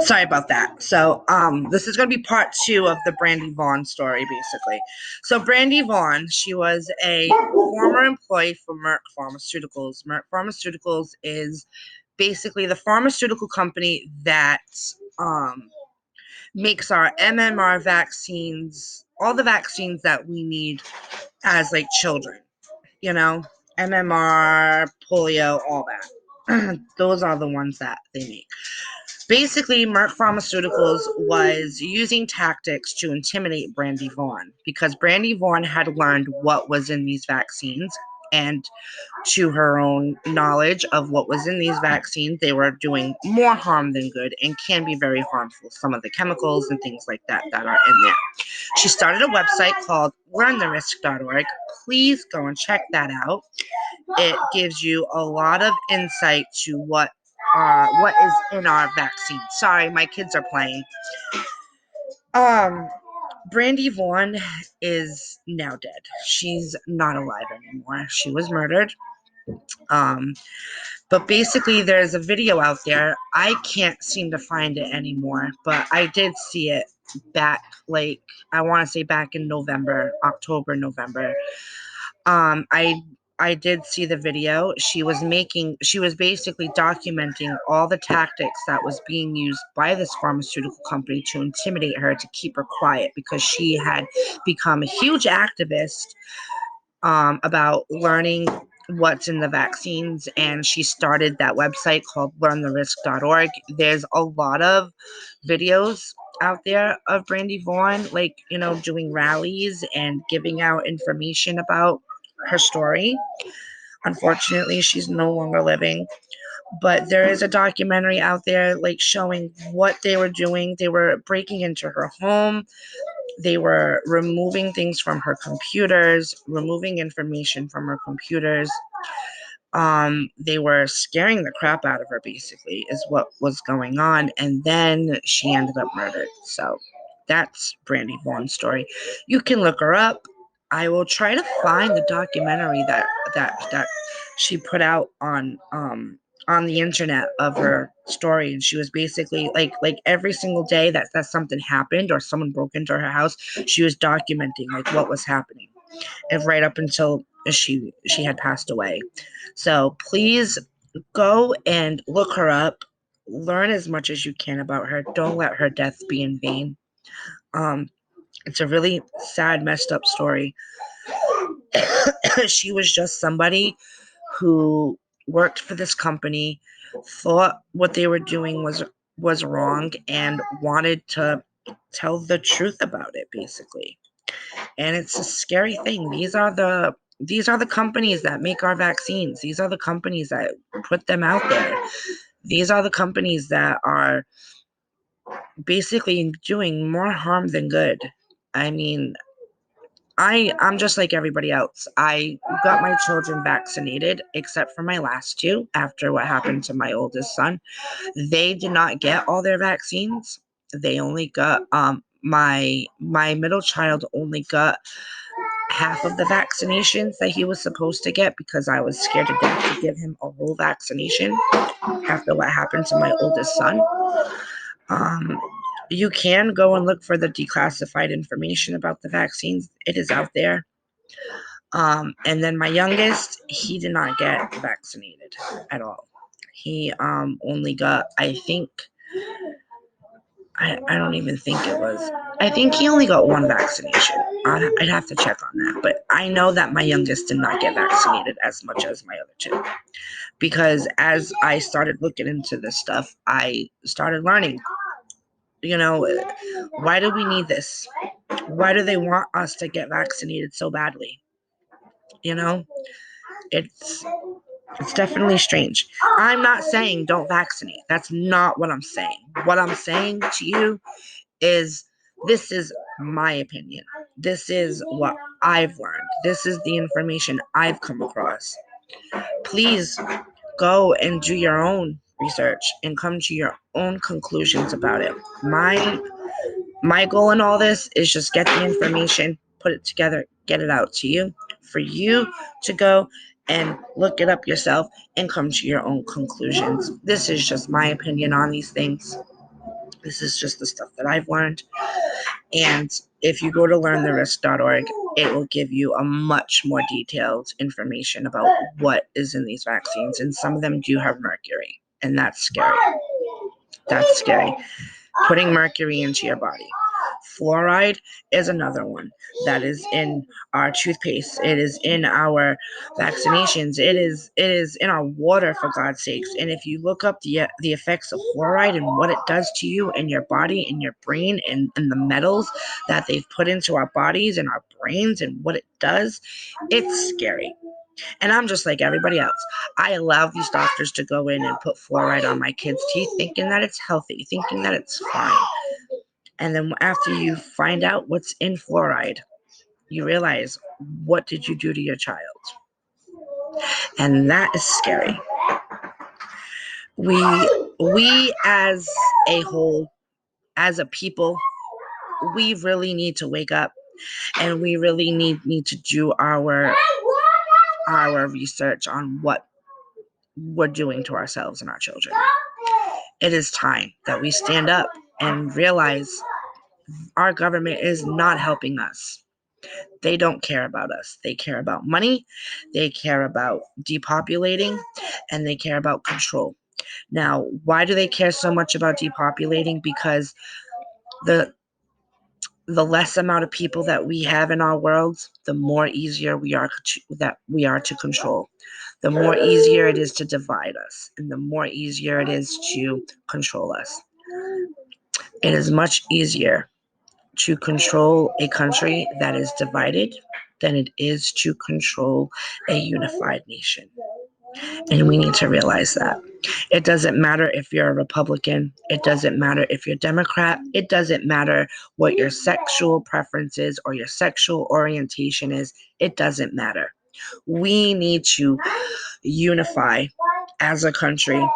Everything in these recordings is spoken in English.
Sorry about that. So, this is going to be part two of the Brandy Vaughn story, basically. So, Brandy Vaughn, she was a former employee for Merck Pharmaceuticals. Merck Pharmaceuticals is basically the pharmaceutical company that um, makes our MMR vaccines, all the vaccines that we need as like children, you know, MMR, polio, all that. Those are the ones that they make. Basically, Merck Pharmaceuticals was using tactics to intimidate Brandy Vaughn because Brandy Vaughn had learned what was in these vaccines, and to her own knowledge of what was in these vaccines, they were doing more harm than good and can be very harmful. Some of the chemicals and things like that that are in there. She started a website called learntherisk.org. Please go and check that out. It gives you a lot of insight to what is in our vaccine. Sorry, my kids are playing. Brandy Vaughn is now dead. She's not alive anymore. She was murdered. Um, but basically, there's a video out there. I can't seem to find it anymore, but I did see it back, like, I want to say back in November, October, November. I did see the video. She was basically documenting all the tactics that was being used by this pharmaceutical company to intimidate her to keep her quiet because she had become a huge activist about learning what's in the vaccines, and she started that website called learntherisk.org. There's a lot of videos out there of Brandy Vaughn, like, doing rallies and giving out information about her story. Unfortunately, she's no longer living, but there is a documentary out there like showing what they were doing. They were breaking into her home. They were removing things from her computers, removing information from her computers. They were scaring the crap out of her, basically, is what was going on. And then she ended up murdered. So that's Brandy Vaughn's story. You can look her up. I will try to find the documentary that she put out on the internet of her story. And she was basically like every single day that something happened or someone broke into her house, she was documenting like what was happening, and right up until she had passed away. So please go and look her up. Learn as much as you can about her. Don't let her death be in vain. Um, it's a really sad, messed up story. She was just somebody who worked for this company, thought what they were doing was wrong, and wanted to tell the truth about it, basically. And it's a scary thing. These are the companies that make our vaccines. These are the companies that put them out there. These are the companies that are basically doing more harm than good. I mean, I'm just like everybody else. I got my children vaccinated, except for my last two, after what happened to my oldest son. They did not get all their vaccines. They only got my middle child only got half of the vaccinations that he was supposed to get because I was scared to death to give him a whole vaccination after what happened to my oldest son. Um, you can go and look for the declassified information about the vaccines. It is out there. And then my youngest, he did not get vaccinated at all. He only got, I don't even think it was. I think he only got one vaccination. I'd have to check on that. But I know that my youngest did not get vaccinated as much as my other two. Because as I started looking into this stuff, I started learning, why do we need this? Why do they want us to get vaccinated so badly? You know, it's it's definitely strange. I'm not saying don't vaccinate. That's not what I'm saying. What I'm saying to you is this is my opinion. This is what I've learned. This is the information I've come across. Please go and do your own research and come to your own conclusions about it. My goal in all this is just get the information, put it together, get it out to you, for you to go and look it up yourself and come to your own conclusions. This is just my opinion on these things. This is just the stuff that I've learned. And if you go to learntherisk.org, it will give you a much more detailed information about what is in these vaccines. And some of them do have mercury, and that's scary. That's scary. Putting mercury into your body. Fluoride is another one that is in our toothpaste. It is in our vaccinations. It is in our water, for God's sakes. And if you look up the effects of fluoride and what it does to you and your body and your brain and the metals that they've put into our bodies and our brains and what it does, it's scary. And I'm just like everybody else. I allow these doctors to go in and put fluoride on my kids' teeth, thinking that it's healthy, thinking that it's fine. And then after you find out what's in fluoride, you realize, what did you do to your child? And that is scary. We as a whole, as a people, we really need to wake up, and we really need to do our research on what we're doing to ourselves and our children. It is time that we stand up and realize our government is not helping us. They don't care about us. They care about money, they care about depopulating, and they care about control. Now, why do they care so much about depopulating? Because the less amount of people that we have in our world, the more easier we are to control. The more easier it is to divide us, and the more easier it is to control us. It is much easier to control a country that is divided than it is to control a unified nation. And we need to realize that. It doesn't matter if you're a Republican. It doesn't matter if you're a Democrat. It doesn't matter what your sexual preference is or your sexual orientation is. It doesn't matter. We need to unify as a country,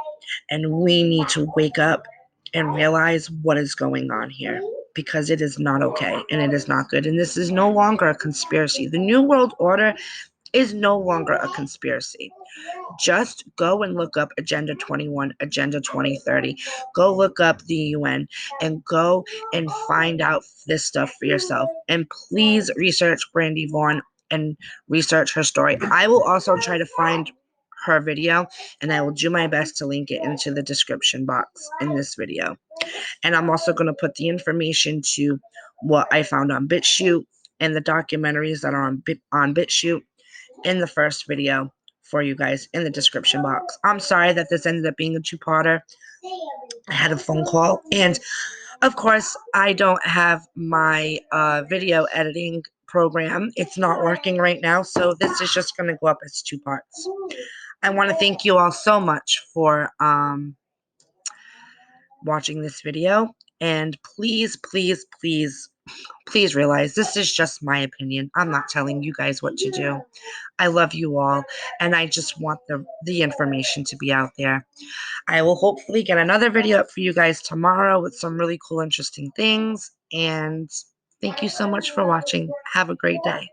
and we need to wake up and realize what is going on here, because it is not okay and it is not good. And this is no longer a conspiracy. The New World Order is no longer a conspiracy. Just go and look up Agenda 21, Agenda 2030. Go look up the UN and go and find out this stuff for yourself. And please research Brandy Vaughn and research her story. I will also try to find her video, and I will do my best to link it into the description box in this video. And I'm also going to put the information to what I found on BitChute and the documentaries that are on BitChute in the first video for you guys in the description box. I'm sorry that this ended up being a two-parter. I had a phone call, and of course, I don't have my video editing program. It's not working right now, so this is just going to go up as 2 parts. I want to thank you all so much for watching this video, and please, please, please, please realize this is just my opinion. I'm not telling you guys what to do. I love you all, and I just want the information to be out there. I will hopefully get another video up for you guys tomorrow with some really cool, interesting things, and thank you so much for watching. Have a great day.